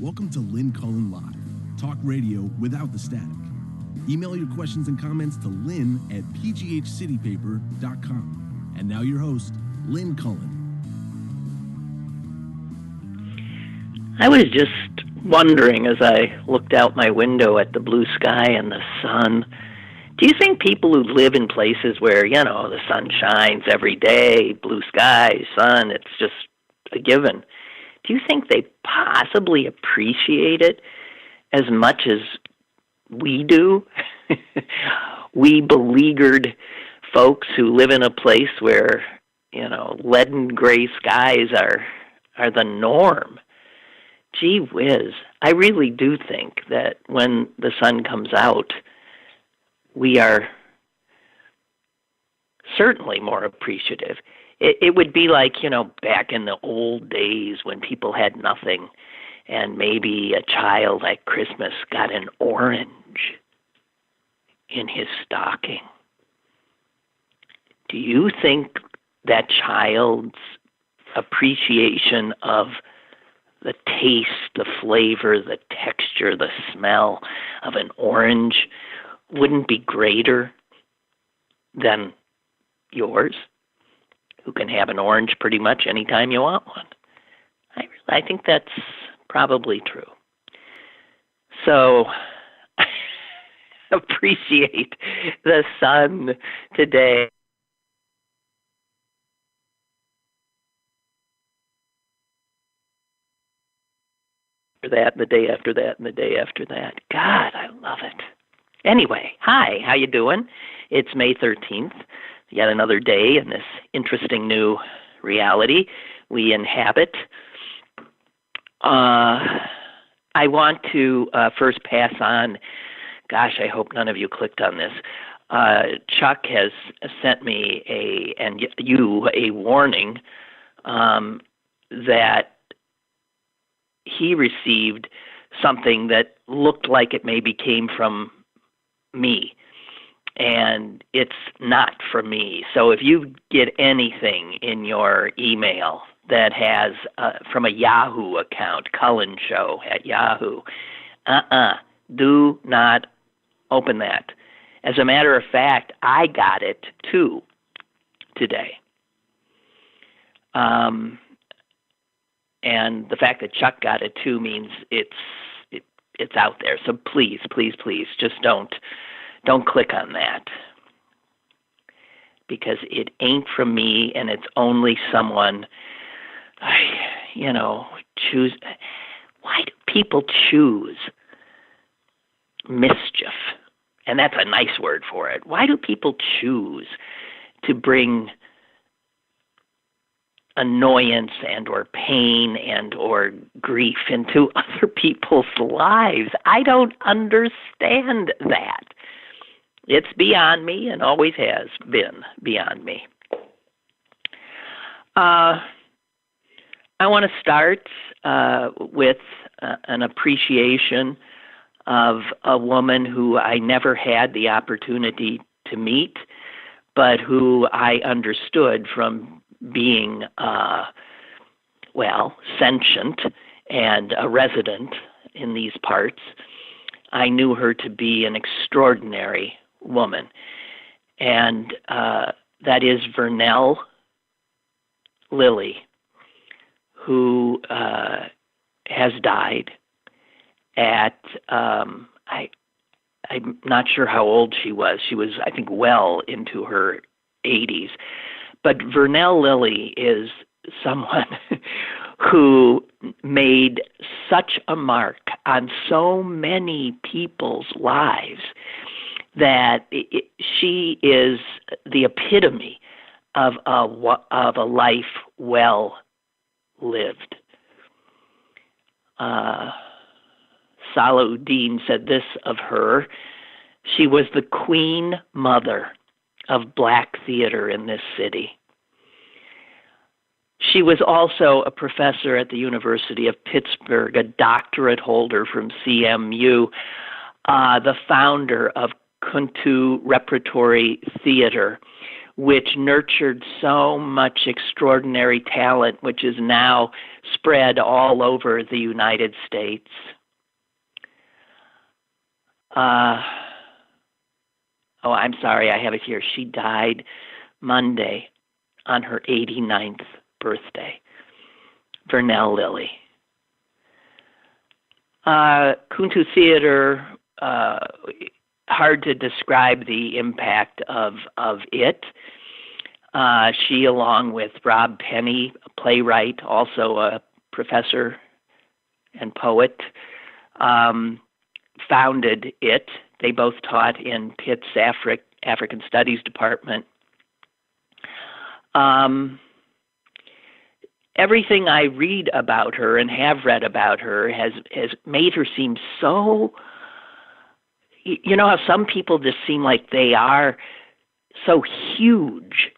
Welcome to Lynn Cullen Live, talk radio without the static. Email your questions and comments to lynn@pghcitypaper.com. And now your host, Lynn Cullen. I was just wondering as I looked out my window at the blue sky and the sun, do you think people who live in places where, the sun shines every day, blue sky, sun, it's just a given, do you think they possibly appreciate it as much as we do? We beleaguered folks who live in a place where, leaden gray skies are the norm. Gee whiz, I really do think that when the sun comes out, we are certainly more appreciative. It would be like, back in the old days when people had nothing and maybe a child at Christmas got an orange in his stocking. Do you think that child's appreciation of the taste, the flavor, the texture, the smell of an orange wouldn't be greater than yours, who can have an orange pretty much anytime you want one? I think that's probably true. So appreciate the sun today. That, the day after that, and the day after that. God, I love it. Anyway, hi, how you doing? It's May 13th, yet another day in this interesting new reality we inhabit. I want to first pass on, gosh, I hope none of you clicked on this. Chuck has sent me a warning that he received something that looked like it maybe came from me, and it's not from me. So if you get anything in your email that has from a Yahoo account, Cullen Show at Yahoo, do not open that. As a matter of fact, I got it too today. And the fact that Chuck got it too means it's out there. So please, please, please, just don't click on that, because it ain't from me, and it's only someone. Choose. Why do people choose mischief? And that's a nice word for it. Why do people choose to bring annoyance and or pain and or grief into other people's lives? I don't understand that. It's beyond me and always has been beyond me. I want to start with an appreciation of a woman who I never had the opportunity to meet, but who I understood from being, sentient and a resident in these parts. I knew her to be an extraordinary woman, and that is Vernell Lillie, who has died at, I'm not sure how old she was. She was, I think, well into her 80s. But Vernell Lillie is someone who made such a mark on so many people's lives that she is the epitome of a life well lived. Salahuddin said this of her: she was the queen mother of black theater in this city. She was also a professor at the University of Pittsburgh, a doctorate holder from CMU, the founder of Kuntu Repertory Theatre, which nurtured so much extraordinary talent, which is now spread all over the United States. Oh, I'm sorry, I have it here. She died Monday on her 89th birthday. Vernell Lillie. Kuntu Theater, hard to describe the impact of it. She, along with Rob Penny, a playwright, also a professor and poet, founded it. They both taught in Pitt's African Studies Department. Everything I read about her and have read about her has made her seem so, you know how some people just seem like they are so huge,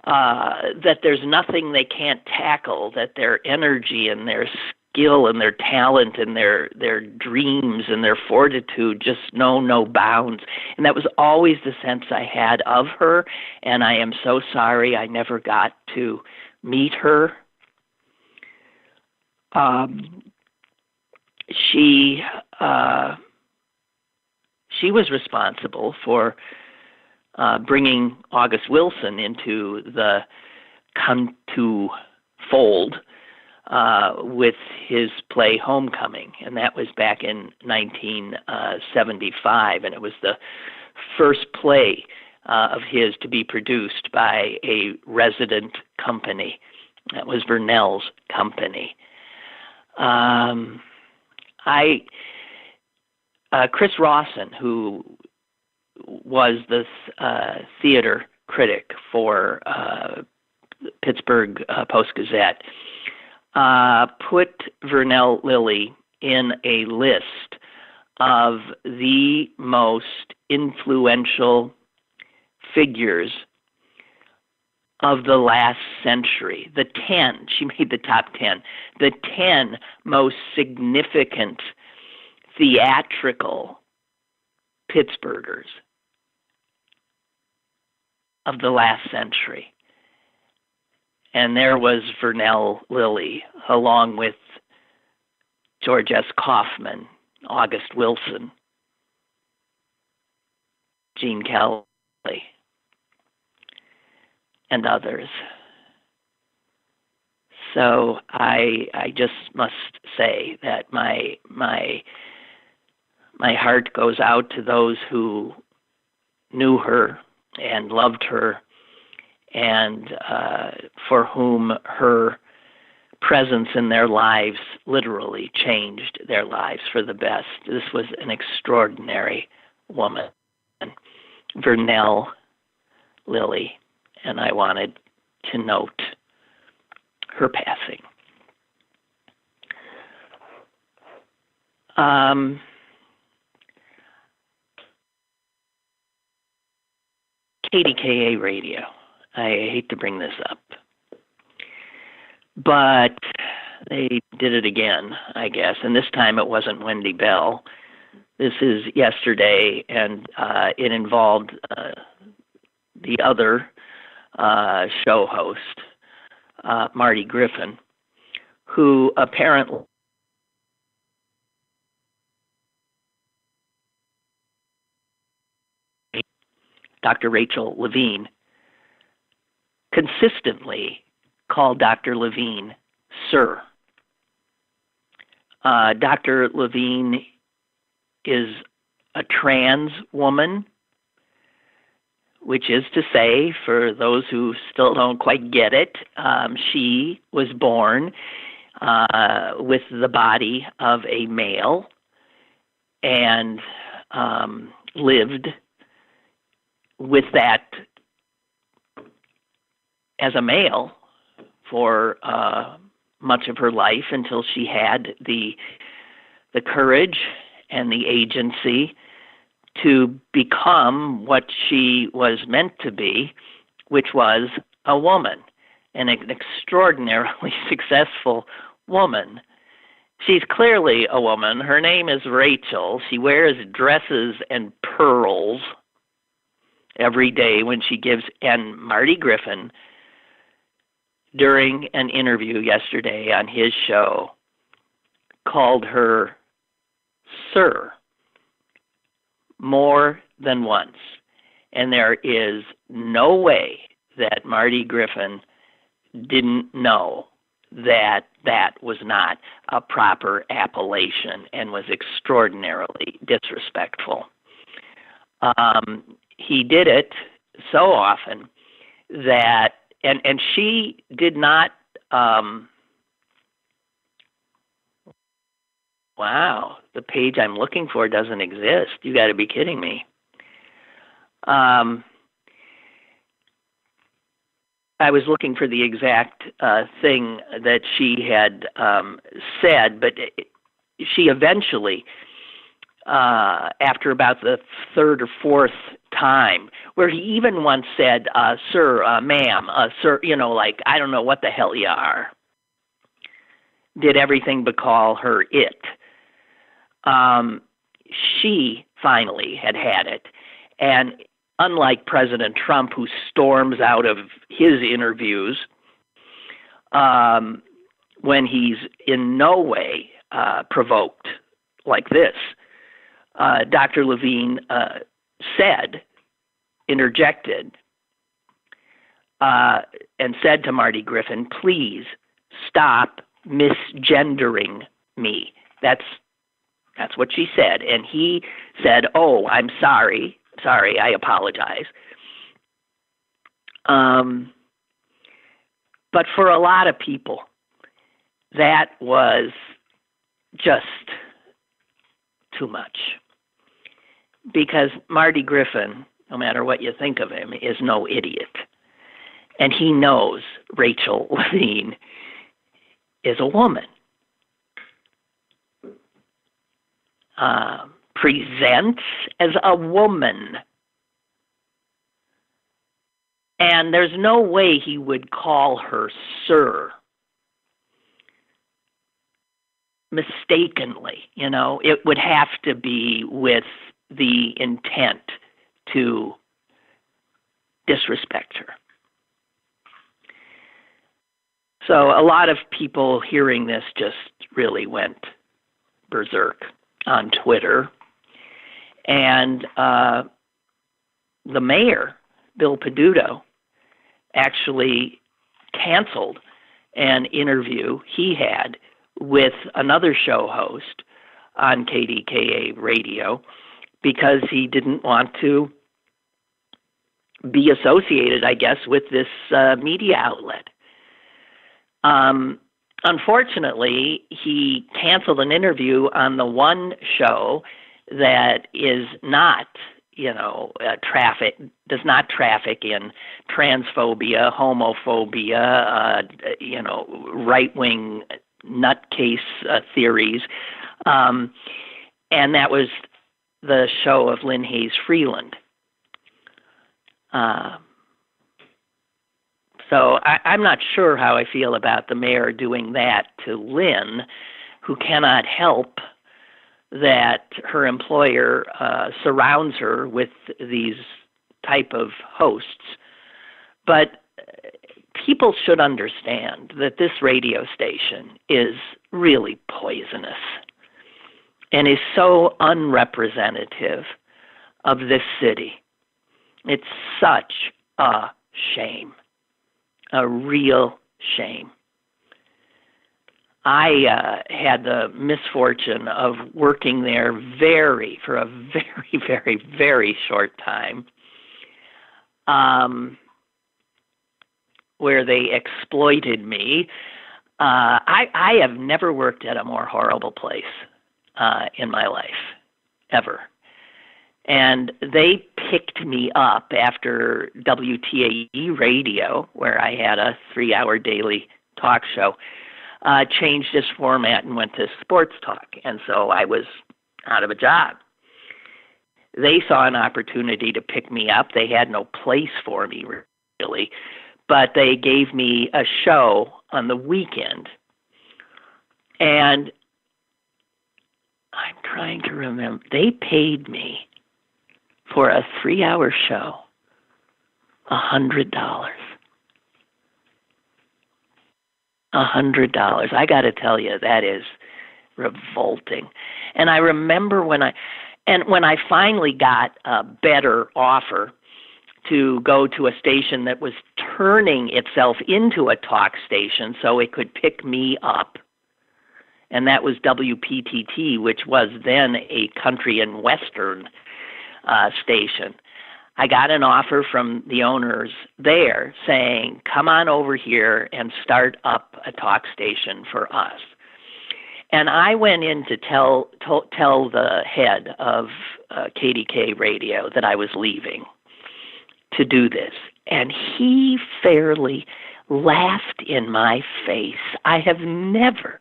that there's nothing they can't tackle, that their energy and their skill and their talent and their dreams and their fortitude just know no bounds. And that was always the sense I had of her, and I am so sorry I never got to meet her. She was responsible for bringing August Wilson into the Kuntu fold with his play Homecoming, and that was back in 1975, and it was the first play of his to be produced by a resident company. That was Vernell's company. Chris Rawson, who was the theater critic for Pittsburgh Post-Gazette, put Vernell Lillie in a list of the most influential figures of the last century. The 10, she made the top 10, the 10 most significant theatrical Pittsburghers of the last century. And there was Vernell Lillie, along with George S. Kaufman, August Wilson, Gene Kelly, and others. So I just must say that my heart goes out to those who knew her and loved her, and for whom her presence in their lives literally changed their lives for the best. This was an extraordinary woman, Vernell Lillie, and I wanted to note her passing. KDKA radio. I hate to bring this up, but they did it again, I guess, and this time it wasn't Wendy Bell. This is yesterday, and it involved the other show host, Marty Griffin, who apparently Dr. Rachel Levine consistently called Dr. Levine Sir. Dr. Levine is a trans woman, which is to say, for those who still don't quite get it, she was born with the body of a male and lived with that as a male for much of her life until she had the courage and the agency to become what she was meant to be, which was a woman, and an extraordinarily successful woman. She's clearly a woman. Her name is Rachel. She wears dresses and pearls. every day when she gives, and Marty Griffin, during an interview yesterday on his show, called her sir more than once. And there is no way that Marty Griffin didn't know that that was not a proper appellation and was extraordinarily disrespectful. He did it so often that, and she did not, wow, the page I'm looking for doesn't exist. You got to be kidding me. I was looking for the exact thing that she had said, but she eventually, after about the third or fourth time, where he even once said, sir, ma'am, sir, like, I don't know what the hell you are, did everything but call her it. She finally had it. And unlike President Trump, who storms out of his interviews when he's in no way provoked like this, Dr. Levine interjected, and said to Marty Griffin, please stop misgendering me. That's what she said. And he said, oh, I'm sorry, I apologize. But for a lot of people, that was just too much. Because Marty Griffin, no matter what you think of him, is no idiot. And he knows Rachel Levine is a woman. Presents as a woman. And there's no way he would call her sir mistakenly. It would have to be with the intent to disrespect her. So a lot of people hearing this just really went berserk on Twitter. And the mayor, Bill Peduto, actually canceled an interview he had with another show host on KDKA radio because he didn't want to be associated, I guess, with this media outlet. Unfortunately, he canceled an interview on the one show that is not, does not traffic in transphobia, homophobia, right-wing nutcase theories. And that was the show of Lynn Hayes Freeland. So I'm not sure how I feel about the mayor doing that to Lynn, who cannot help that her employer surrounds her with these type of hosts. But people should understand that this radio station is really poisonous and is so unrepresentative of this city. It's such a shame. A real shame. I had the misfortune of working there for a very, very, very short time, where they exploited me. I have never worked at a more horrible place in my life, ever. And they picked me up after WTAE radio, where I had a 3-hour daily talk show, changed its format and went to sports talk. And so I was out of a job. They saw an opportunity to pick me up. They had no place for me, really, but they gave me a show on the weekend. And I'm trying to remember. They paid me for a 3-hour show $100. $100. I got to tell you, that is revolting. And I remember when I finally got a better offer to go to a station that was turning itself into a talk station so it could pick me up, and that was WPTT, which was then a country and western station. I got an offer from the owners there saying, come on over here and start up a talk station for us. And I went in to tell the head of KDKA radio that I was leaving to do this. And he fairly laughed in my face. I have never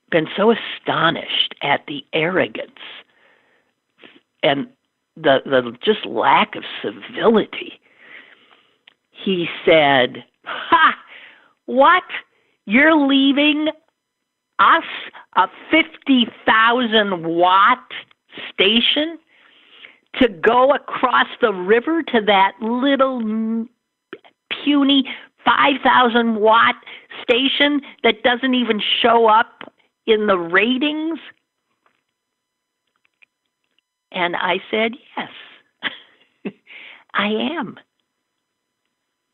been so astonished at the arrogance and the just lack of civility. He said, "Ha! What? You're leaving us a 50,000 watt station to go across the river to that little puny 5,000 watt station that doesn't even show up in the ratings?" And I said, yes, I am.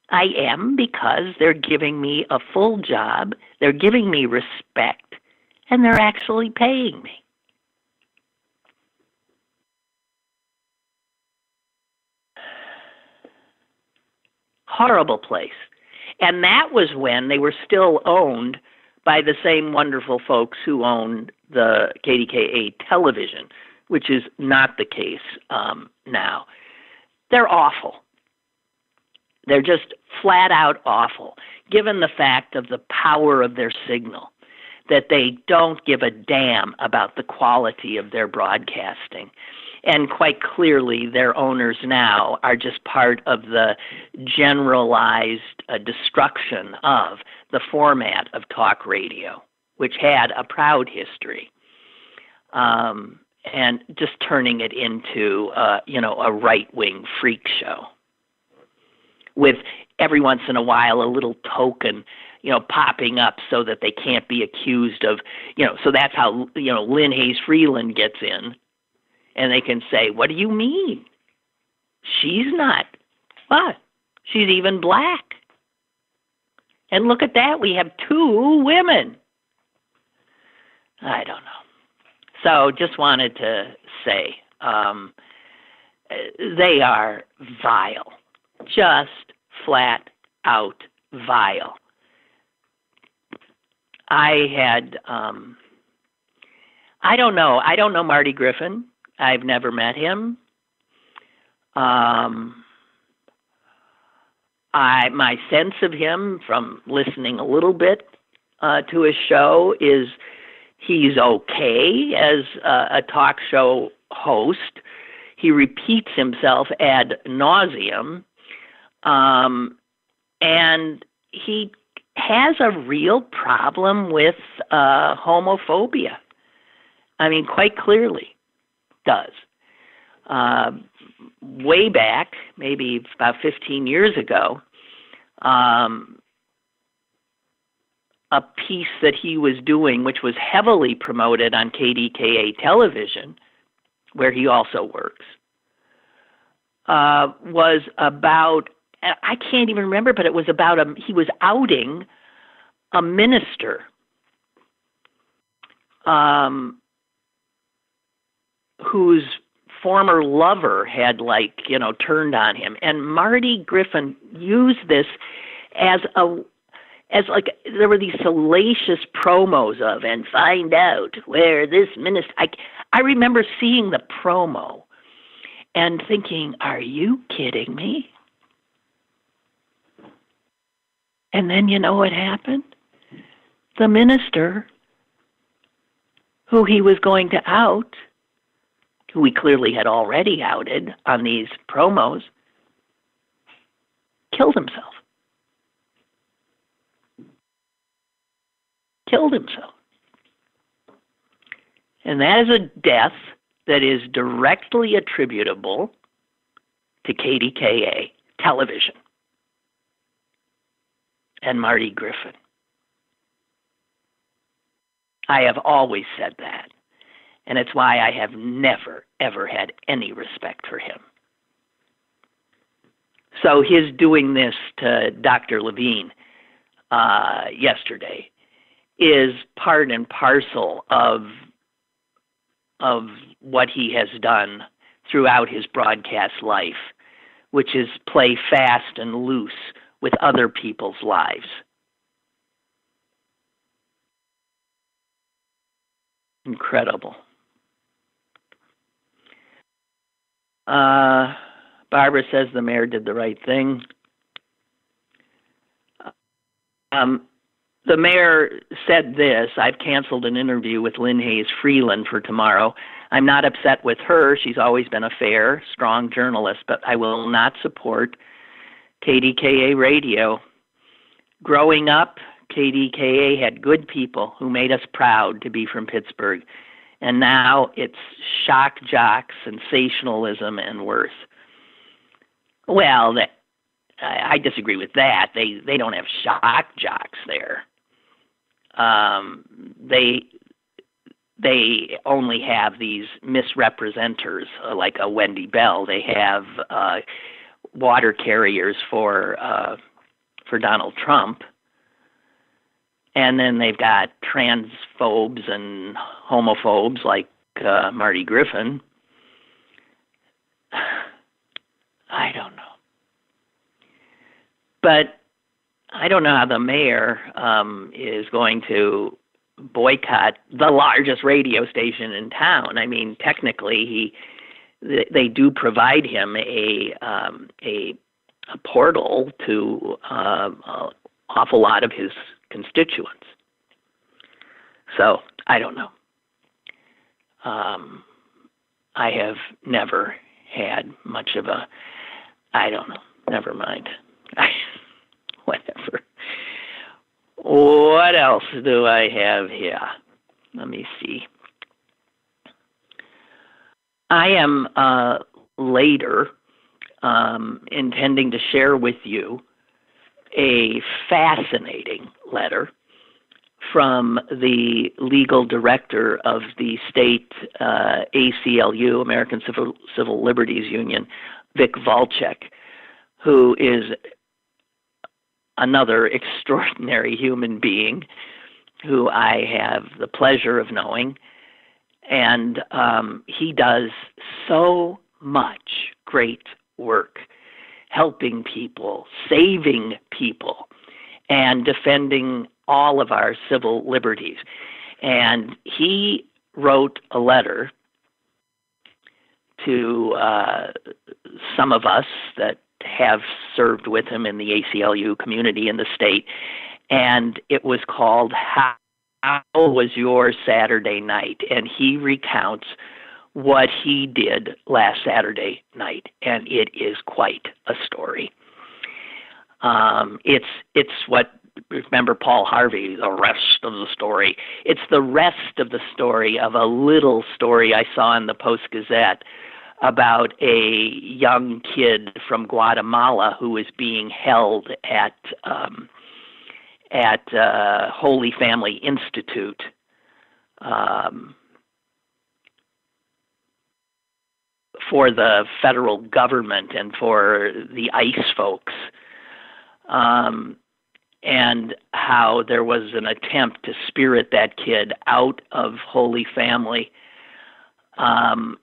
I am, because they're giving me a full job, they're giving me respect, and they're actually paying me. Horrible place. And that was when they were still owned by the same wonderful folks who owned the KDKA television, which is not the case now. They're awful. They're just flat out awful, given the fact of the power of their signal, that they don't give a damn about the quality of their broadcasting. And quite clearly, their owners now are just part of the generalized destruction of the format of talk radio, which had a proud history. And just turning it into, a right-wing freak show with every once in a while a little token, popping up so that they can't be accused of, so that's how, Lynn Hayes Freeland gets in, and they can say, what do you mean? She's not. What? She's even black. And look at that, we have 2 women. I don't know. So just wanted to say, they are vile, just flat out vile. I don't know Marty Griffin. I've never met him. My sense of him from listening a little bit to his show is he's okay as a talk show host. He repeats himself ad nauseum, and he has a real problem with homophobia. I mean, quite clearly does. Way back, maybe about 15 years ago, a piece that he was doing, which was heavily promoted on KDKA television, where he also works, was about, I can't even remember, but it was about he was outing a minister whose former lover had turned on him. And Marty Griffin used this as there were these salacious promos of, and find out where this minister, I remember seeing the promo and thinking, are you kidding me? And then you know what happened? The minister who he was going to out, who he clearly had already outed on these promos, killed himself. Killed himself. And that is a death that is directly attributable to KDKA television and Marty Griffin. I have always said that, and it's why I have never, ever had any respect for him. So his doing this to Dr. Levine yesterday is part and parcel of what he has done throughout his broadcast life, which is play fast and loose with other people's lives. Incredible. Barbara says the mayor did the right thing. The mayor said this: I've canceled an interview with Lynn Hayes Freeland for tomorrow. I'm not upset with her. She's always been a fair, strong journalist, but I will not support KDKA radio. Growing up, KDKA had good people who made us proud to be from Pittsburgh. And now it's shock jock, sensationalism, and worse. Well, I disagree with that. They don't have shock jocks there. They only have these misrepresenters like a Wendy Bell. They have water carriers for Donald Trump. And then they've got transphobes and homophobes like Marty Griffin. I don't know. But I don't know how the mayor is going to boycott the largest radio station in town. I mean, technically, they do provide him a portal to an awful lot of his constituents. So I don't know. I have never had much of a, I don't know, never mind. Whatever. What else do I have here? Let me see. I am later intending to share with you a fascinating letter from the legal director of the state ACLU, American Civil Liberties Union, Vic Volchek, who is another extraordinary human being who I have the pleasure of knowing. And he does so much great work helping people, saving people, and defending all of our civil liberties. And he wrote a letter to some of us that have served with him in the ACLU community in the state, and it was called How Was Your Saturday Night? And he recounts what he did last Saturday night, and it is quite a story. It's what, remember Paul Harvey, the rest of the story. It's the rest of the story of a little story I saw in the Post-Gazette about a young kid from Guatemala who is being held at Holy Family Institute for the federal government and for the ICE folks, and how there was an attempt to spirit that kid out of Holy Family and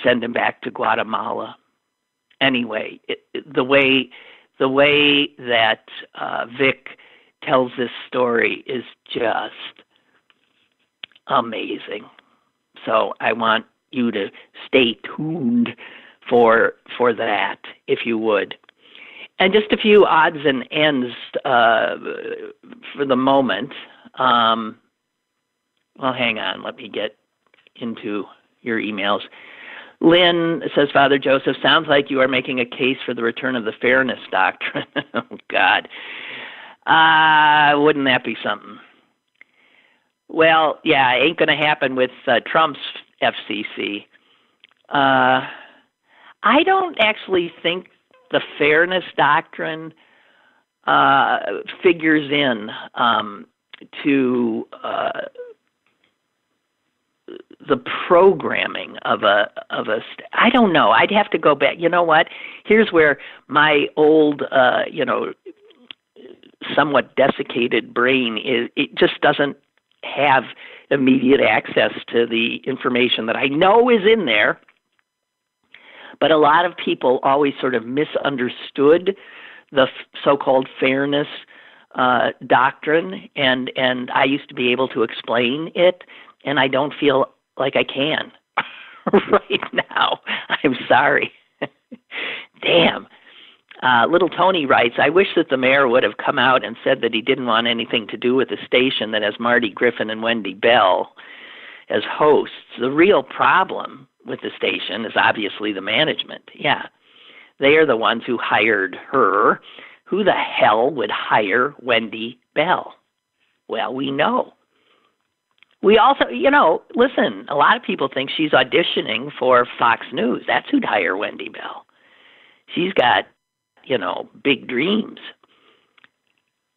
send him back to Guatemala. Anyway, the way that Vic tells this story is just amazing. So I want you to stay tuned for that, if you would. And just a few odds and ends for the moment. Well, hang on. Let me get into your emails. Lynn says, Father Joseph, sounds like you are making a case for the return of the fairness doctrine. Oh, God. Wouldn't that be something? Well, yeah, it ain't going to happen with Trump's FCC. I don't actually think the fairness doctrine figures in to the programming of I don't know. I'd have to go back. You know what? Here's where my old, somewhat desiccated brain it just doesn't have immediate access to the information that I know is in there. But a lot of people always sort of misunderstood the so-called fairness doctrine, and I used to be able to explain it, and I don't feel like I can right now. I'm sorry. Damn. Little Tony writes, I wish that the mayor would have come out and said that he didn't want anything to do with the station that has Marty Griffin and Wendy Bell as hosts. The real problem with the station is obviously the management. Yeah. They are the ones who hired her. Who the hell would hire Wendy Bell? Well, we know. We also, listen, a lot of people think she's auditioning for Fox News. That's who'd hire Wendy Bell. She's got, big dreams.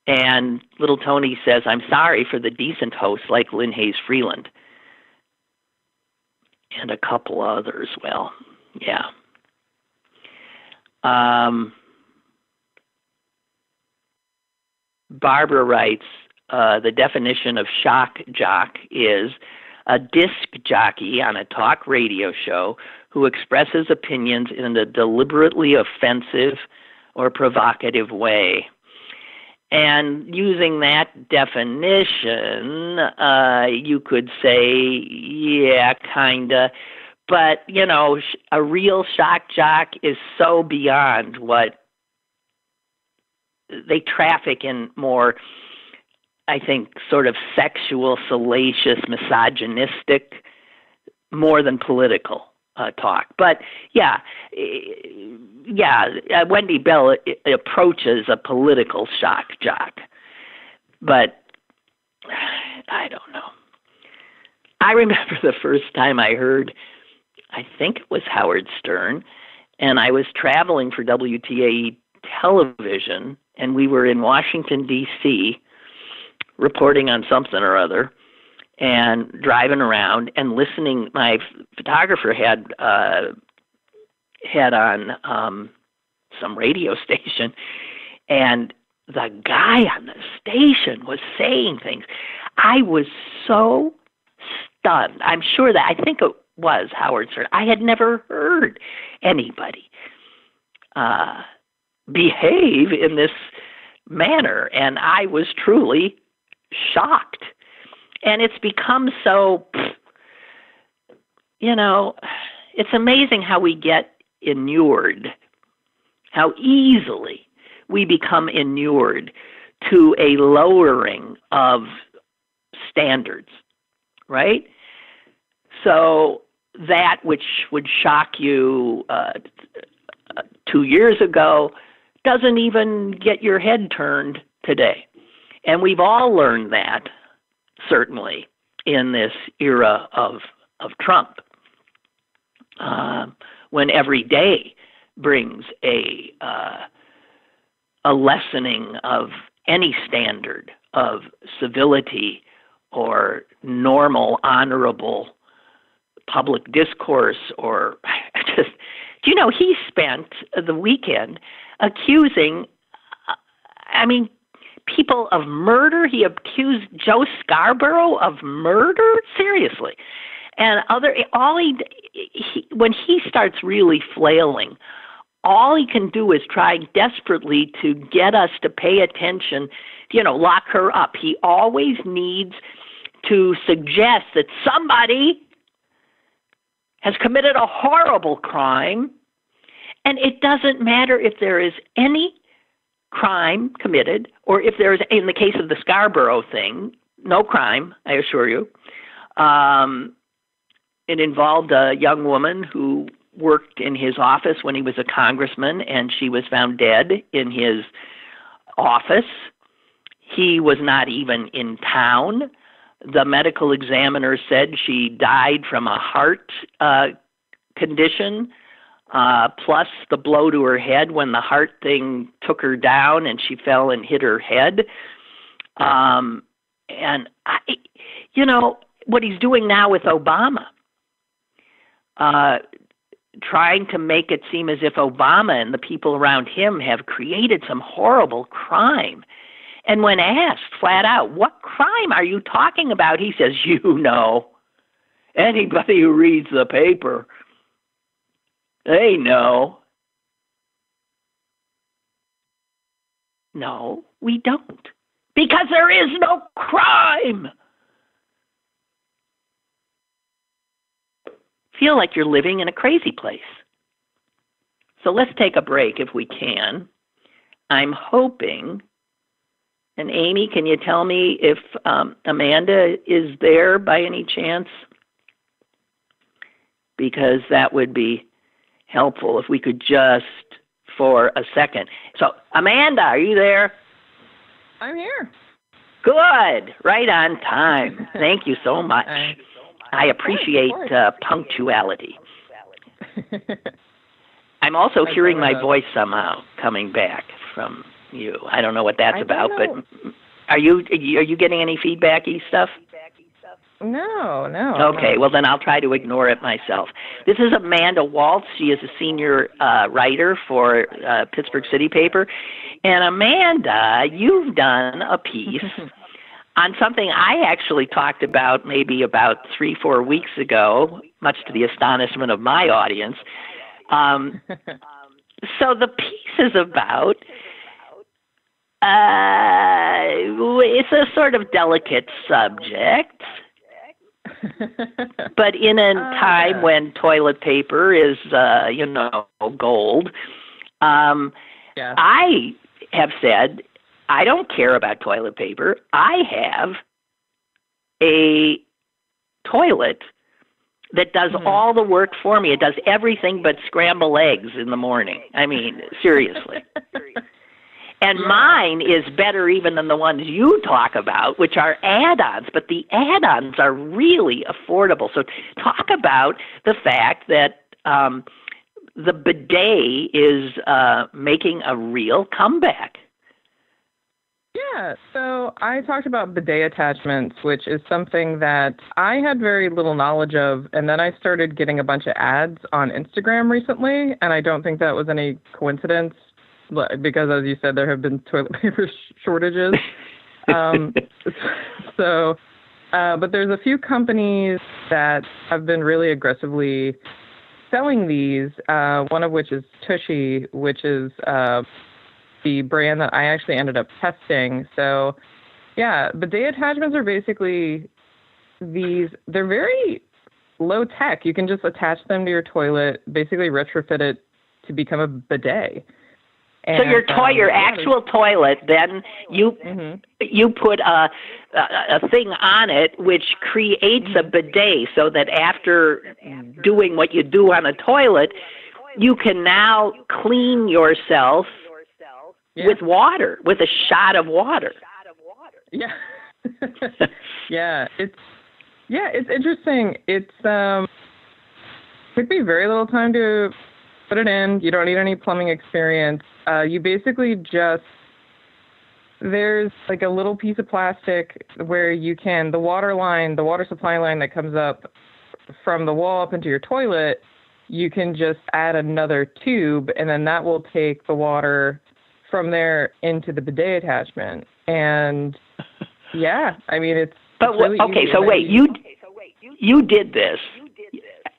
And little Tony says, I'm sorry for the decent hosts like Lynn Hayes Freeland. And a couple others. Well, yeah. Barbara writes, the definition of shock jock is a disc jockey on a talk radio show who expresses opinions in a deliberately offensive or provocative way. And using that definition, you could say, yeah, kinda. But, a real shock jock is so beyond what they traffic in more, I think, sort of sexual, salacious, misogynistic, more than political talk. But, Wendy Bell approaches a political shock jock. But I don't know. I remember the first time I heard, I think it was Howard Stern, and I was traveling for WTAE television, and we were in Washington, D.C., reporting on something or other, and driving around and listening. My photographer had on some radio station, and the guy on the station was saying things. I was so stunned. I think it was Howard Stern. I had never heard anybody behave in this manner, and I was truly shocked. And it's become so, it's amazing how we get inured, how easily we become inured to a lowering of standards, right? So that which would shock you 2 years ago doesn't even get your head turned today. And we've all learned that, certainly, in this era of Trump, when every day brings a lessening of any standard of civility or normal, honorable public discourse, or just, he spent the weekend accusing, people of murder. He accused Joe Scarborough of murder? Seriously. And when he starts really flailing, all he can do is try desperately to get us to pay attention, lock her up. He always needs to suggest that somebody has committed a horrible crime, and it doesn't matter if there is any crime committed, or if there's, in the case of the Scarborough thing, no crime, I assure you. It involved a young woman who worked in his office when he was a congressman, and she was found dead in his office. He was not even in town. The medical examiner said she died from a heart condition. plus the blow to her head when the heart thing took her down and she fell and hit her head. And, what he's doing now with Obama, trying to make it seem as if Obama and the people around him have created some horrible crime. And when asked flat out, what crime are you talking about? He says, anybody who reads the paper, they know. No, we don't. Because there is no crime. Feel like you're living in a crazy place. So let's take a break if we can. I'm hoping, and Amy, can you tell me if Amanda is there by any chance? Because that would be helpful if we could just for a second. So, Amanda, are you there? I'm here. Good. Right on time. Thank you so much. I appreciate punctuality. I'm also hearing my voice somehow coming back from you. I don't know what that's about, but are you getting any feedbacky stuff? No. Okay, well then I'll try to ignore it myself. This is Amanda Waltz. She is a senior writer for Pittsburgh City Paper. And Amanda, you've done a piece on something I actually talked about maybe about 3-4 weeks ago, much to the astonishment of my audience. So the piece is about, it's a sort of delicate subject, but in a time when toilet paper is, gold. I have said, I don't care about toilet paper. I have a toilet that does all the work for me. It does everything but scramble eggs in the morning. I mean, seriously. And mine is better even than the ones you talk about, which are add-ons. But the add-ons are really affordable. So talk about the fact that the bidet is making a real comeback. Yeah, so I talked about bidet attachments, which is something that I had very little knowledge of, and then I started getting a bunch of ads on Instagram recently, and I don't think that was any coincidence, because as you said, there have been toilet paper shortages. But there's a few companies that have been really aggressively selling these, one of which is Tushy, which is the brand that I actually ended up testing. So, yeah, bidet attachments are basically they're very low tech. You can just attach them to your toilet, basically retrofit it to become a bidet. And, so your actual toilet, then you put a thing on it which creates a bidet, so that after doing what you do on a toilet, you can now clean yourself with water, with a shot of water. Yeah. It's interesting. It's took me very little time to put it in. You don't need any plumbing experience. You basically there's like a little piece of plastic where you can, the water supply line that comes up from the wall up into your toilet, you can just add another tube, and then that will take the water from there into the bidet attachment. And yeah, I mean, it's really okay, easy. so wait, you did this.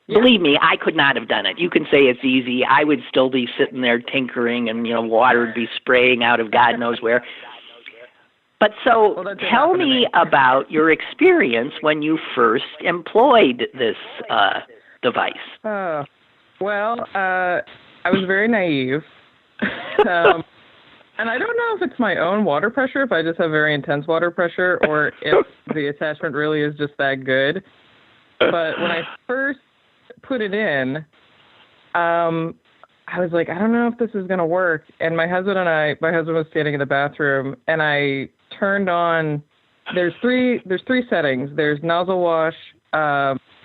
Believe me, I could not have done it. You can say it's easy. I would still be sitting there tinkering, and water would be spraying out of God knows where. But so tell me about your experience when you first employed this device. I was very naive. And I don't know if it's my own water pressure, if I just have very intense water pressure, or if the attachment really is just that good. But when I first put it in, I was like, I don't know if this is going to work. And my husband was standing in the bathroom, and I turned on, there's three settings. There's nozzle wash,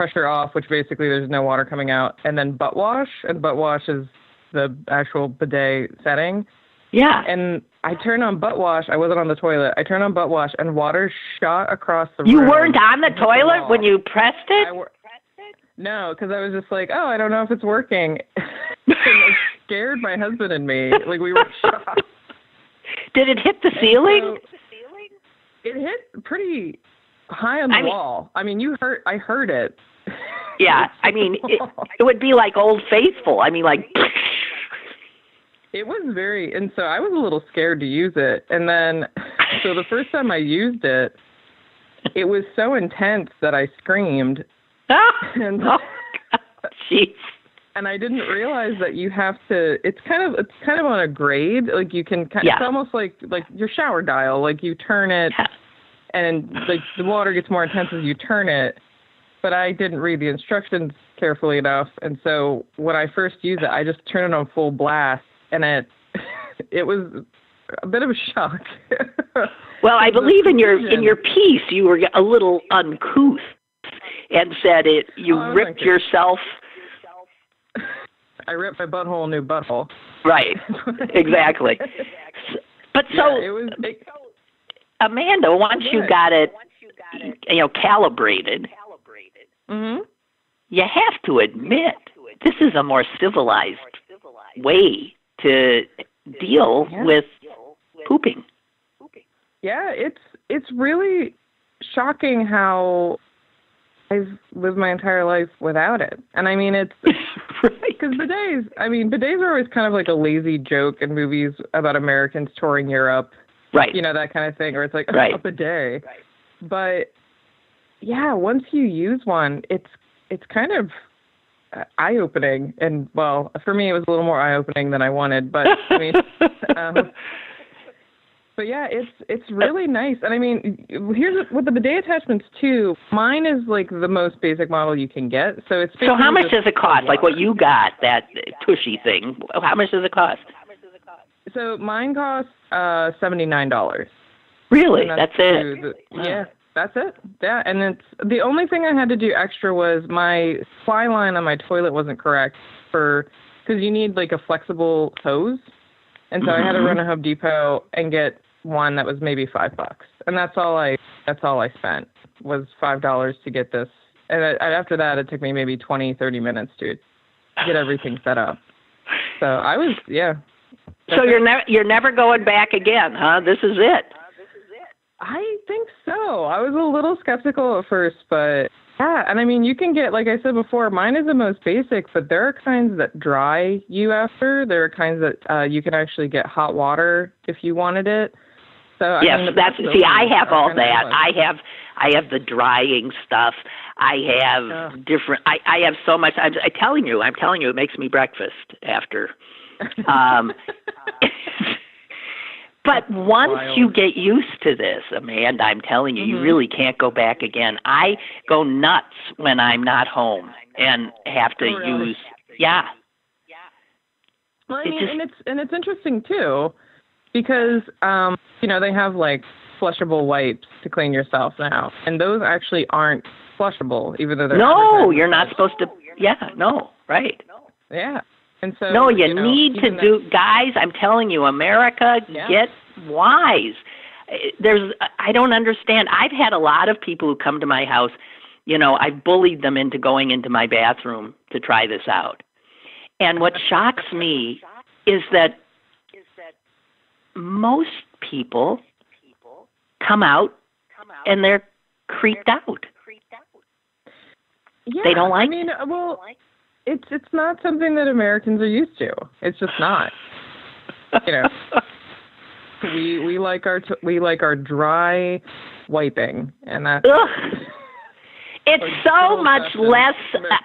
pressure off, which basically there's no water coming out, and then butt wash, and butt wash is the actual bidet setting. Yeah. And I turned on butt wash. I wasn't on the toilet. I turned on butt wash, and water shot across the room. You weren't on the toilet when you pressed it? No, because I was just like, oh, I don't know if it's working. And it scared my husband and me. Like, we were shocked. Did it hit the ceiling? It hit pretty high on the wall. I mean, I heard it. Yeah, I mean, it would be like Old Faithful. I mean, like... It was and so I was a little scared to use it. And then, so the first time I used it, it was so intense that I screamed. And, jeez. And I didn't realize that you have to, it's kind of on a grade. Like you can, it's almost like your shower dial. Like you turn it and like the water gets more intense as you turn it. But I didn't read the instructions carefully enough. And so when I first used it, I just turned it on full blast. And it was a bit of a shock. Well, I believe in your piece you were a little uncouth and said you ripped yourself. I ripped my butthole a new butthole. Right, exactly. But so, Amanda, once you got it, calibrated, you have to admit this is a more civilized way to deal with pooping. Yeah, it's really shocking how I've lived my entire life without it. And I mean, it's because bidets are always kind of like a lazy joke in movies about Americans touring Europe. Right. That kind of thing, or it's like a bidet. But yeah, once you use one, it's kind of eye-opening, and well, for me it was a little more eye-opening than I wanted, but I mean, but yeah, it's really nice. And I mean, here's with the bidet attachments too. Mine is like the most basic model you can get, so it's so how much does it cost? Like what you got, that tushy thing? How much does it cost? So mine costs $79. Really? That's it? Yeah. That's it. Yeah, and it's the only thing I had to do extra was my fly line on my toilet wasn't correct because you need like a flexible hose, and so I had to run to Home Depot and get one that was maybe $5, and that's all I spent was $5 to get this, and after that it took me maybe 20-30 minutes to get everything set up. So I was So you're never going back again, huh? This is it. I think so. I was a little skeptical at first, but yeah. And I mean, you can get, like I said before, mine is the most basic, but there are kinds that dry you after. There are kinds that you can actually get hot water if you wanted it. So yes, I have all that. I have the drying stuff. I have different. I have so much. I'm telling you, it makes me breakfast after. But once you get used to this, Amanda, I'm telling you, you really can't go back again. I go nuts when I'm not home and have to use, Well, I mean, and it's interesting too, because they have like flushable wipes to clean yourself now, and those actually aren't flushable, even though they're you're not supposed to. Yeah, no, right. Yeah. And so, no, you need to do, guys, I'm telling you, America, get wise. I don't understand. I've had a lot of people who come to my house, I've bullied them into going into my bathroom to try this out. And what shocks me is that most people come out and they're creeped out. Yeah, they don't like It's not something that Americans are used to. It's just not. We like our dry wiping, and that's. It's so much less.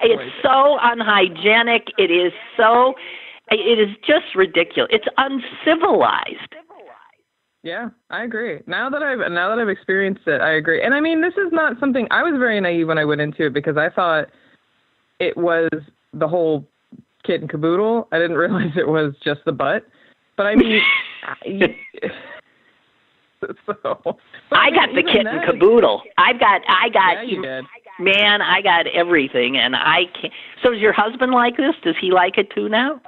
It's so unhygienic. It is just ridiculous. It's uncivilized. Yeah, I agree. Now that I've experienced it, I agree. And I mean, this is not something I was very naive when I went into it, because I thought it was the whole kit and caboodle. I didn't realize it was just the butt. But I mean, I got the kit and caboodle. I got. Yeah, you did. man, I got everything, and I can't. So does your husband like this? Does he like it too now?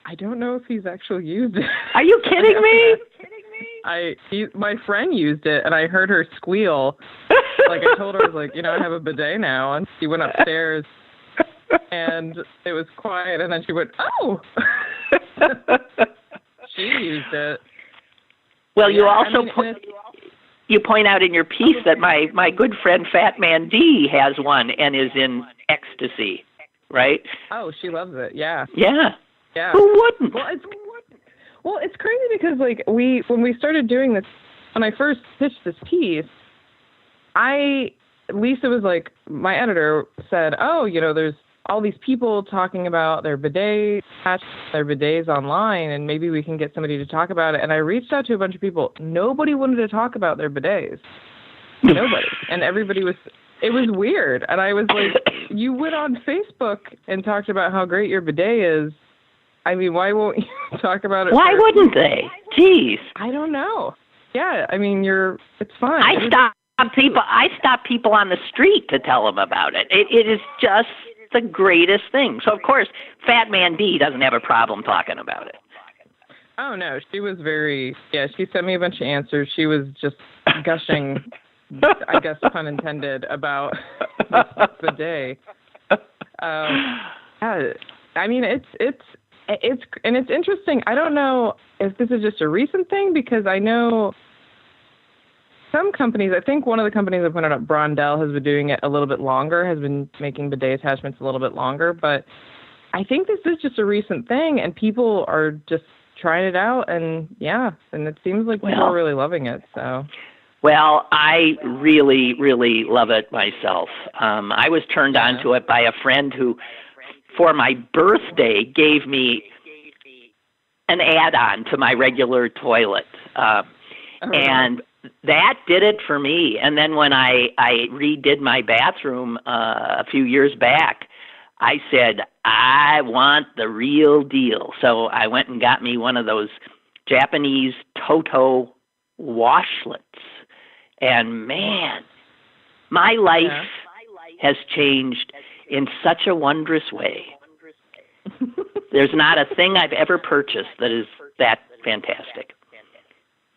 I don't know if he's actually used it. Are you kidding me? My friend used it, and I heard her squeal. Like, I told her, I was like, I have a bidet now, and she went upstairs, and it was quiet, and then she went, oh! She used it. Well, you also you point out in your piece that my good friend Fat Man D has one and is in ecstasy, right? Oh, she loves it. Yeah. Yeah. Yeah. Who wouldn't? Well, it's crazy because when we started doing this, when I first pitched this piece, Lisa was like, my editor said, oh, there's all these people talking about their bidets, their bidets online, and maybe we can get somebody to talk about it. And I reached out to a bunch of people. Nobody wanted to talk about their bidets. Nobody. And it was weird. And I was like, you went on Facebook and talked about how great your bidet is. I mean, why won't you talk about it? Why wouldn't they? Jeez. I don't know. Yeah, I mean, it's fine. I stop people on the street to tell them about it. It is just the greatest thing. So, of course, Fat Man D doesn't have a problem talking about it. Oh, no. She was she sent me a bunch of answers. She was just gushing, I guess, pun intended, about the day. I mean, it's interesting. I don't know if this is just a recent thing, because I know some companies, I think one of the companies that pointed out, Brondell, has been doing it a little bit longer, has been making bidet attachments a little bit longer. But I think this is just a recent thing, and people are just trying it out. And it seems like people are really loving it. So. Well, I really, really love it myself. I was turned on to it by a friend who, for my birthday, gave me an add-on to my regular toilet. And that did it for me. And then when I redid my bathroom a few years back, I said, I want the real deal. So I went and got me one of those Japanese Toto washlets. And man, my life has changed in such a wondrous way. There's not a thing I've ever purchased that is that fantastic.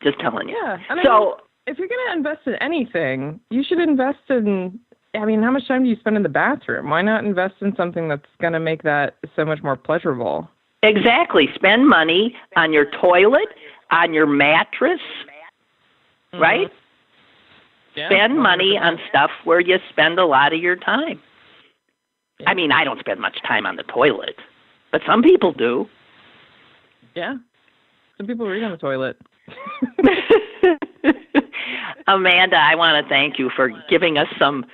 Just telling you. Yeah. And so, if you're going to invest in anything, you should invest in, how much time do you spend in the bathroom? Why not invest in something that's going to make that so much more pleasurable? Exactly. Spend money on your toilet, on your mattress, right? Yeah, spend money on stuff where you spend a lot of your time. Yeah. I mean, I don't spend much time on the toilet, but some people do. Yeah. Some people read on the toilet. Amanda, I want to thank you for giving us some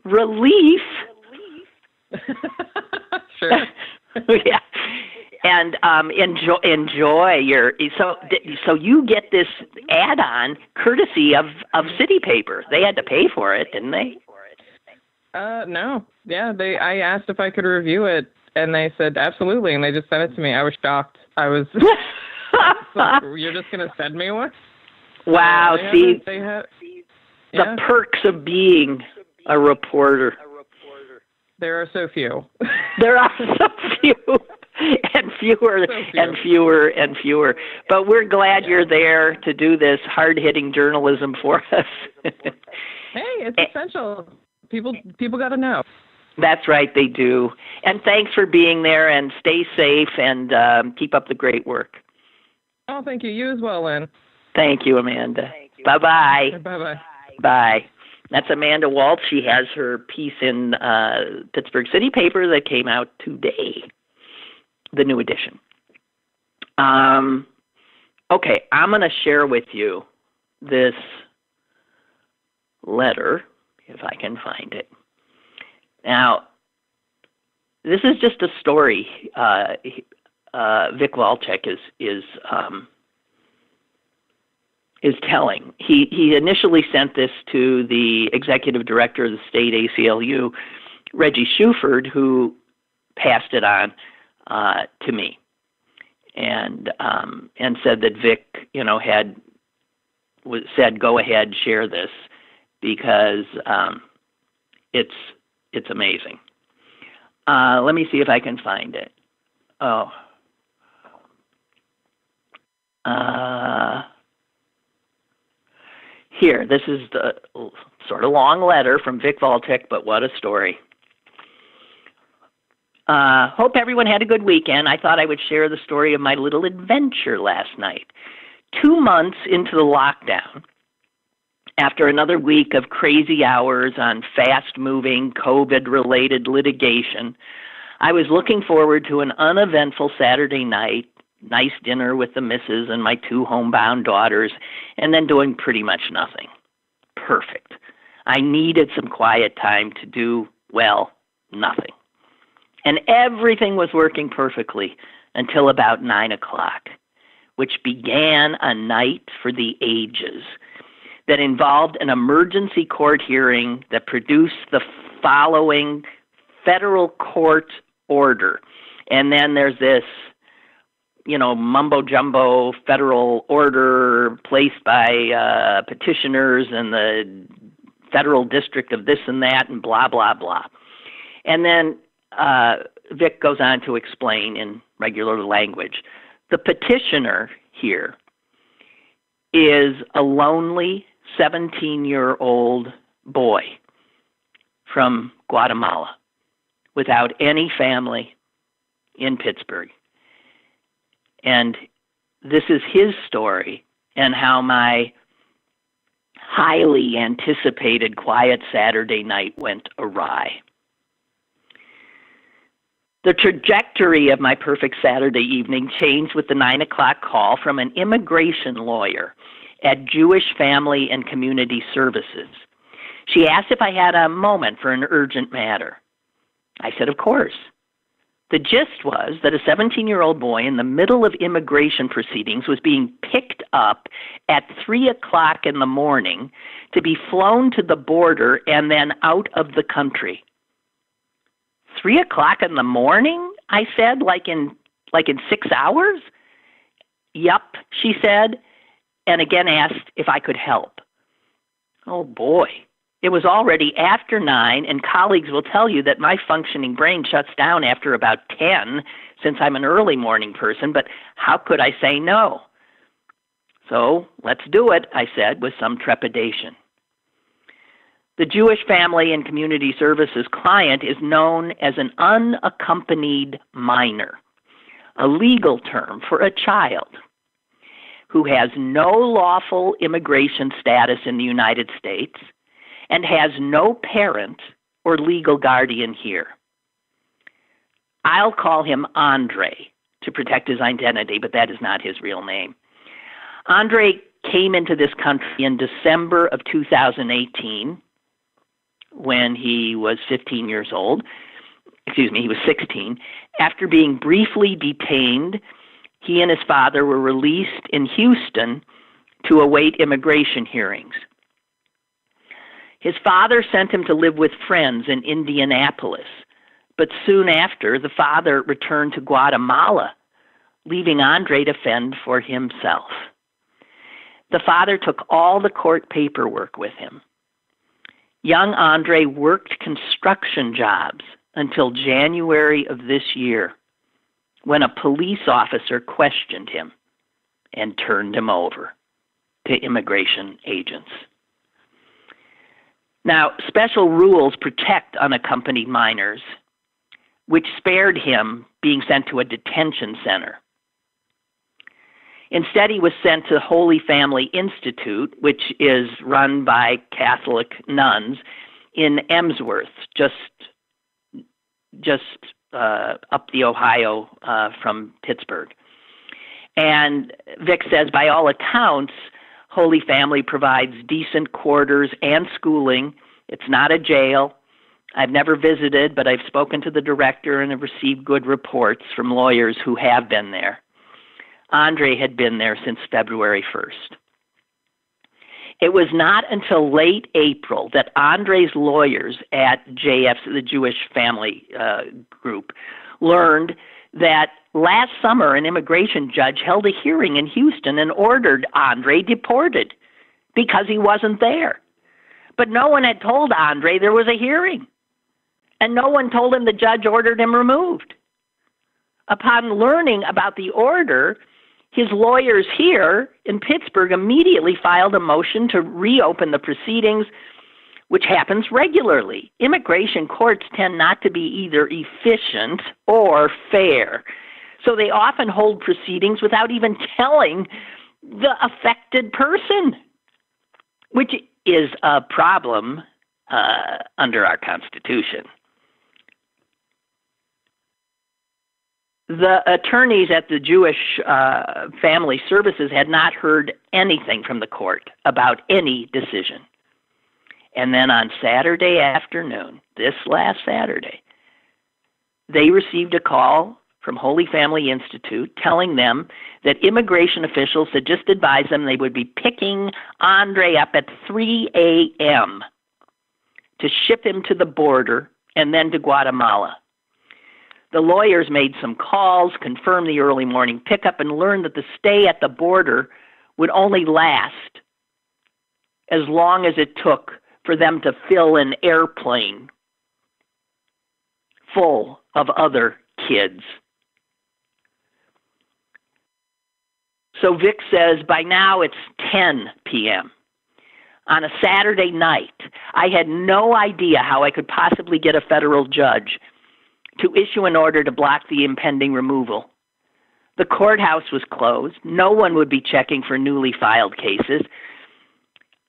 relief. Sure. Yeah. And enjoy your so you get this add-on courtesy of City Paper. They had to pay for it, didn't they? No. Yeah, I asked if I could review it, and they said absolutely, and they just sent it to me. I was shocked. I was like, you're just going to send me one? Wow, the perks of being a reporter. There are so few. There are so few. And fewer and fewer and fewer. But we're glad you're there to do this hard-hitting journalism for us. Hey, it's essential. People got to know. That's right, they do. And thanks for being there, and stay safe, and keep up the great work. Oh, thank you. You as well, Lynn. Thank you, Amanda. Bye-bye. Bye-bye. Bye. That's Amanda Waltz. She has her piece in Pittsburgh City Paper that came out today, the new edition. Okay, I'm going to share with you this letter, if I can find it. Now, this is just a story Vic Walczek is telling. He initially sent this to the executive director of the state ACLU, Reggie Shuford, who passed it on to me, and said that Vic, said go ahead, share this, because It's amazing. Let me see if I can find it. Oh. Here, this is the sort of long letter from Vic Voltic, but what a story. Hope everyone had a good weekend. I thought I would share the story of my little adventure last night. 2 months into the lockdown, after another week of crazy hours on fast-moving, COVID-related litigation, I was looking forward to an uneventful Saturday night, nice dinner with the missus and my 2 homebound daughters, and then doing pretty much nothing. Perfect. I needed some quiet time to do, well, nothing. And everything was working perfectly until about 9 o'clock, which began a night for the ages that involved an emergency court hearing that produced the following federal court order. And then there's this, mumbo-jumbo federal order placed by petitioners and the federal district of this and that and blah, blah, blah. And then Vic goes on to explain in regular language. The petitioner here is a lonely 17-year-old boy from Guatemala without any family in Pittsburgh. And this is his story and how my highly anticipated quiet Saturday night went awry. The trajectory of my perfect Saturday evening changed with the 9 o'clock call from an immigration lawyer at Jewish Family and Community Services. She asked if I had a moment for an urgent matter. I said, of course. The gist was that a 17-year-old boy in the middle of immigration proceedings was being picked up at 3 o'clock in the morning to be flown to the border and then out of the country. 3 o'clock in the morning? I said, like in 6 hours? Yup, she said, and again asked if I could help. Oh boy. It was already after 9, and colleagues will tell you that my functioning brain shuts down after about 10, since I'm an early morning person, but how could I say no? So, let's do it, I said with some trepidation. The Jewish Family and Community Services client is known as an unaccompanied minor, a legal term for a child who has no lawful immigration status in the United States and has no parent or legal guardian here. I'll call him Andre to protect his identity, but that is not his real name. Andre came into this country in December of 2018 when he was 15 years old. He was 16. After being briefly detained, he and his father were released in Houston to await immigration hearings. His father sent him to live with friends in Indianapolis, but soon after, the father returned to Guatemala, leaving Andre to fend for himself. The father took all the court paperwork with him. Young Andre worked construction jobs until January of this year, when a police officer questioned him and turned him over to immigration agents. Now, special rules protect unaccompanied minors, which spared him being sent to a detention center. Instead, he was sent to Holy Family Institute, which is run by Catholic nuns in Emsworth, just up the Ohio from Pittsburgh. And Vic says, by all accounts, Holy Family provides decent quarters and schooling. It's not a jail. I've never visited, but I've spoken to the director and have received good reports from lawyers who have been there. Andre had been there since February 1st. It was not until late April that Andre's lawyers at JF's, the Jewish Family Group, learned that last summer an immigration judge held a hearing in Houston and ordered Andre deported because he wasn't there. But no one had told Andre there was a hearing, and no one told him the judge ordered him removed. Upon learning about the order, his lawyers here in Pittsburgh immediately filed a motion to reopen the proceedings, which happens regularly. Immigration courts tend not to be either efficient or fair, so they often hold proceedings without even telling the affected person, which is a problem under our Constitution. The attorneys at the Jewish Family Services had not heard anything from the court about any decision. And then on Saturday afternoon, this last Saturday, they received a call from Holy Family Institute telling them that immigration officials had just advised them they would be picking Andre up at 3 a.m. to ship him to the border and then to Guatemala. The lawyers made some calls, confirmed the early morning pickup, and learned that the stay at the border would only last as long as it took for them to fill an airplane full of other kids. So Vic says, by now it's 10 p.m. on a Saturday night. I had no idea how I could possibly get a federal judge to issue an order to block the impending removal. The courthouse was closed. No one would be checking for newly filed cases.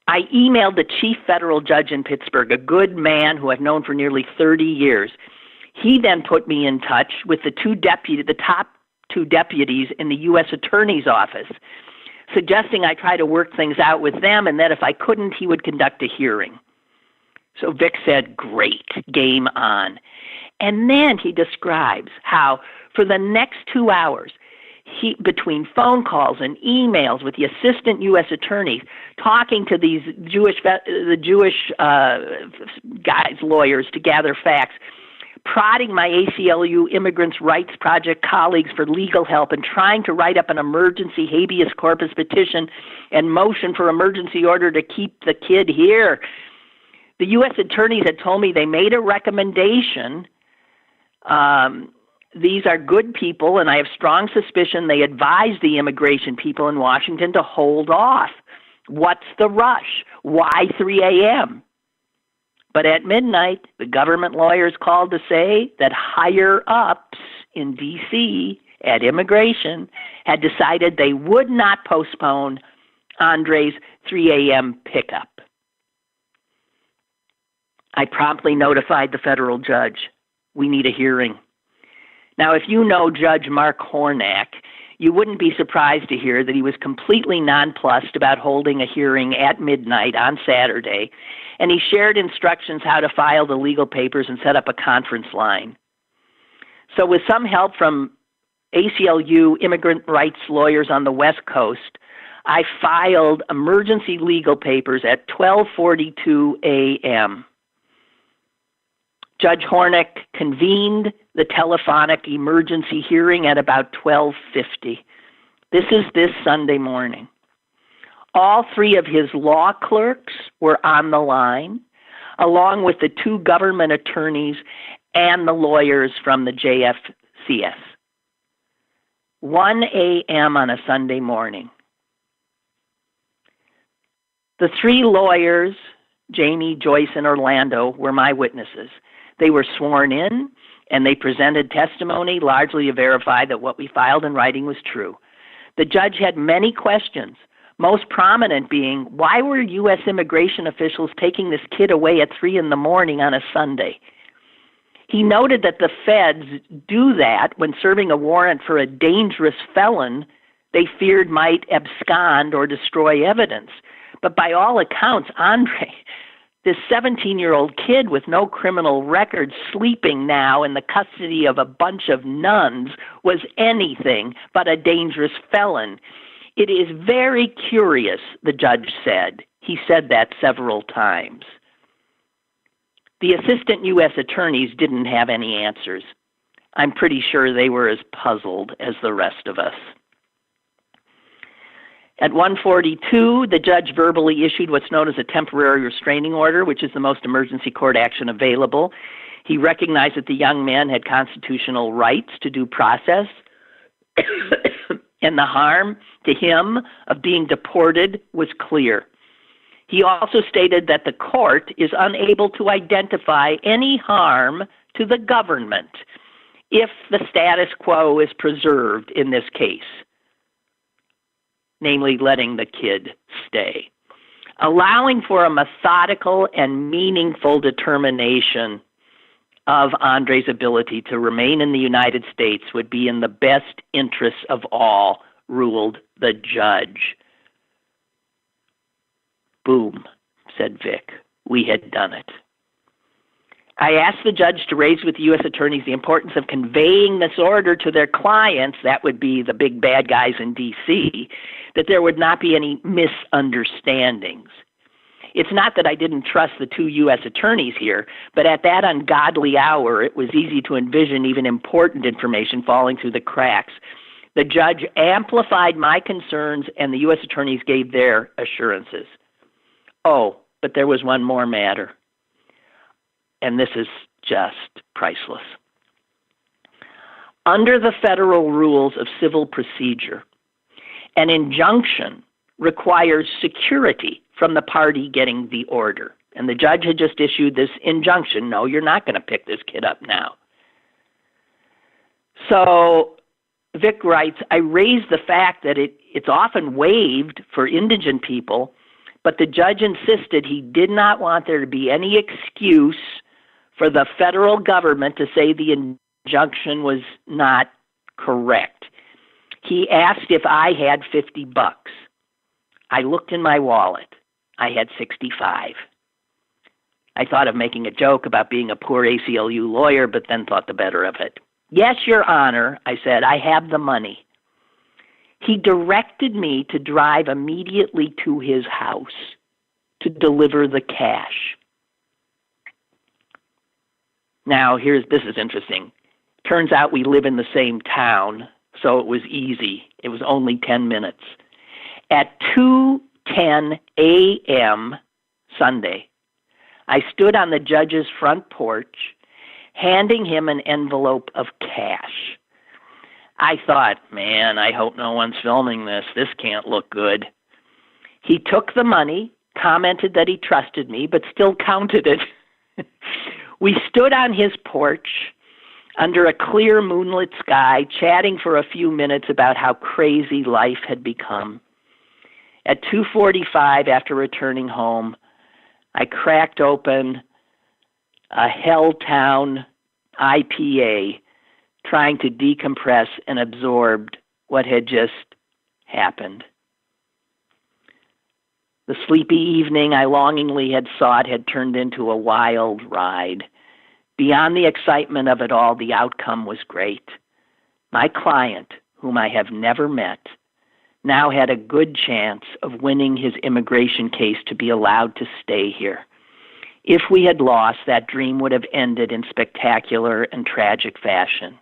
I emailed the chief federal judge in Pittsburgh, a good man who I've known for nearly 30 years. He then put me in touch with the top two deputies in the U.S. Attorney's Office, suggesting I try to work things out with them, and that if I couldn't, he would conduct a hearing. So Vic said, great, game on. And then he describes how for the next 2 hours, he, between phone calls and emails with the assistant U.S. attorneys, talking to these Jewish guys, lawyers, to gather facts, prodding my ACLU Immigrants' Rights Project colleagues for legal help, and trying to write up an emergency habeas corpus petition and motion for emergency order to keep the kid here. The U.S. attorneys had told me they made a recommendation. These are good people, and I have strong suspicion they advised the immigration people in Washington to hold off. What's the rush? Why 3 a.m.? But at midnight, the government lawyers called to say that higher-ups in D.C. at immigration had decided they would not postpone Andre's 3 a.m. pickup. I promptly notified the federal judge. We need a hearing. Now, if you know Judge Mark Hornak, you wouldn't be surprised to hear that he was completely nonplussed about holding a hearing at midnight on Saturday, and he shared instructions how to file the legal papers and set up a conference line. So with some help from ACLU immigrant rights lawyers on the West Coast, I filed emergency legal papers at 12:42 a.m. Judge Hornak convened the telephonic emergency hearing at about 12:50. This is this Sunday morning. All three of his law clerks were on the line, along with the two government attorneys and the lawyers from the JFCS. 1 a.m. on a Sunday morning. The three lawyers, Jamie, Joyce, and Orlando, were my witnesses. They were sworn in, and they presented testimony largely to verify that what we filed in writing was true. The judge had many questions, most prominent being, why were U.S. immigration officials taking this kid away at 3 a.m. on a Sunday? He noted that the feds do that when serving a warrant for a dangerous felon they feared might abscond or destroy evidence. But by all accounts, Andre, this 17-year-old kid with no criminal record sleeping now in the custody of a bunch of nuns, was anything but a dangerous felon. It is very curious, the judge said. He said that several times. The assistant U.S. attorneys didn't have any answers. I'm pretty sure they were as puzzled as the rest of us. At 1:42, the judge verbally issued what's known as a temporary restraining order, which is the most emergency court action available. He recognized that the young man had constitutional rights to due process, and the harm to him of being deported was clear. He also stated that the court is unable to identify any harm to the government if the status quo is preserved in this case, namely letting the kid stay, allowing for a methodical and meaningful determination of Andre's ability to remain in the United States would be in the best interests of all, ruled the judge. Boom, said Vic. We had done it. I asked the judge to raise with the U.S. attorneys the importance of conveying this order to their clients, that would be the big bad guys in D.C., that there would not be any misunderstandings. It's not that I didn't trust the two U.S. attorneys here, but at that ungodly hour, it was easy to envision even important information falling through the cracks. The judge amplified my concerns, and the U.S. attorneys gave their assurances. Oh, but there was one more matter, and this is just priceless. Under the federal rules of civil procedure, an injunction requires security from the party getting the order. And the judge had just issued this injunction. No, you're not going to pick this kid up now. So Vic writes, I raised the fact that it's often waived for indigent people, but the judge insisted he did not want there to be any excuse for the federal government to say the injunction was not correct. He asked if I had $50. I looked in my wallet. I had 65. I thought of making a joke about being a poor ACLU lawyer, but then thought the better of it. Yes, Your Honor, I said, I have the money. He directed me to drive immediately to his house to deliver the cash. Now, this is interesting. Turns out we live in the same town, so it was easy. It was only 10 minutes. At 2:10 a.m. Sunday, I stood on the judge's front porch, handing him an envelope of cash. I thought, man, I hope no one's filming this. This can't look good. He took the money, commented that he trusted me, but still counted it. We stood on his porch under a clear moonlit sky, chatting for a few minutes about how crazy life had become. At 2:45, after returning home, I cracked open a Helltown IPA, trying to decompress and absorb what had just happened. The sleepy evening I longingly had sought had turned into a wild ride. Beyond the excitement of it all, the outcome was great. My client, whom I have never met, now had a good chance of winning his immigration case to be allowed to stay here. If we had lost, that dream would have ended in spectacular and tragic fashion.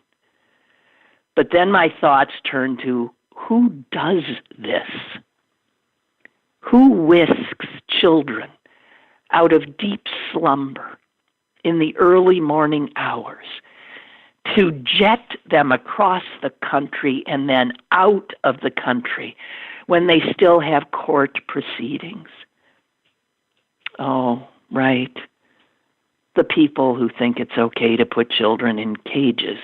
But then my thoughts turned to, who does this? Who whisks children out of deep slumber in the early morning hours to jet them across the country and then out of the country when they still have court proceedings? Oh, right. The people who think it's okay to put children in cages.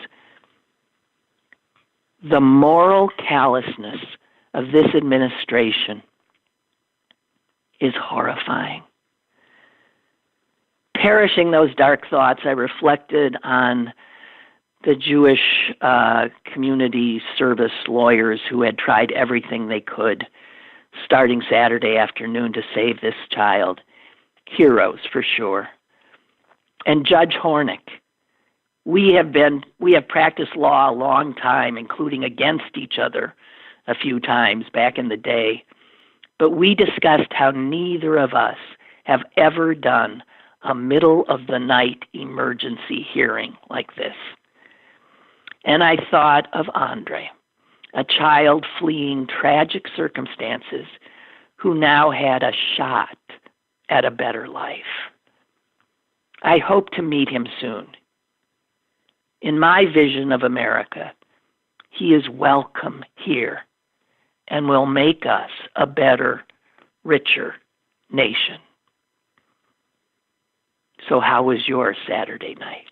The moral callousness of this administration is horrifying. Perishing those dark thoughts, I reflected on the Jewish community service lawyers who had tried everything they could starting Saturday afternoon to save this child. Heroes, for sure. And Judge Hornick. We have practiced law a long time, including against each other a few times back in the day. But we discussed how neither of us have ever done a middle-of-the-night emergency hearing like this. And I thought of Andre. a child fleeing tragic circumstances who now had a shot at a better life. I hope to meet him soon. In my vision of America, he is welcome here and will make us a better, richer nation. So how was your Saturday night?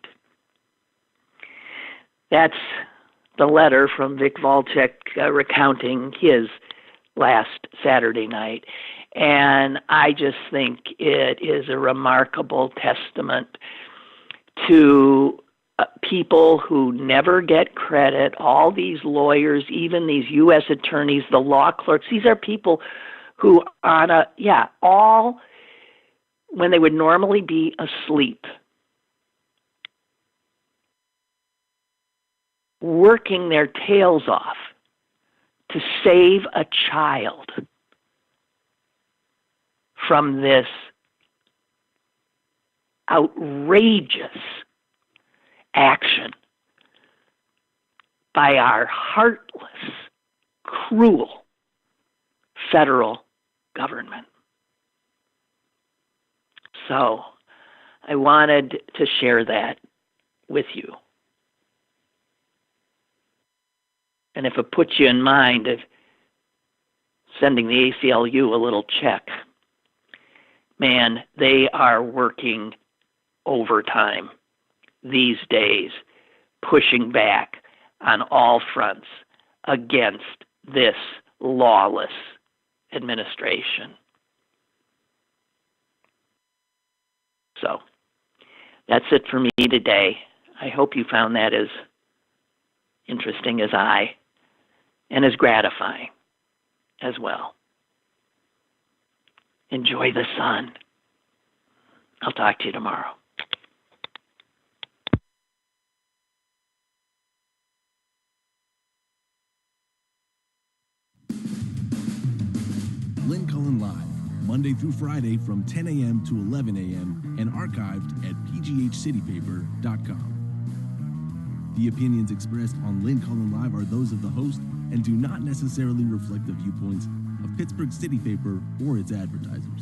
That's the letter from Vic Volchek recounting his last Saturday night. And I just think it is a remarkable testament to people who never get credit, all these lawyers, even these U.S. attorneys, the law clerks. These are people who all when they would normally be asleep, working their tails off to save a child from this outrageous action by our heartless, cruel federal government. So I wanted to share that with you. And if it puts you in mind of sending the ACLU a little check, man, they are working overtime these days, pushing back on all fronts against this lawless administration. So that's it for me today. I hope you found that as interesting as I, and as gratifying as well. Enjoy the sun. I'll talk to you tomorrow. Lynn Cullen Live, Monday through Friday from 10 a.m. to 11 a.m. and archived at pghcitypaper.com. The opinions expressed on Lynn Cullen Live are those of the host and do not necessarily reflect the viewpoints of Pittsburgh City Paper or its advertisers.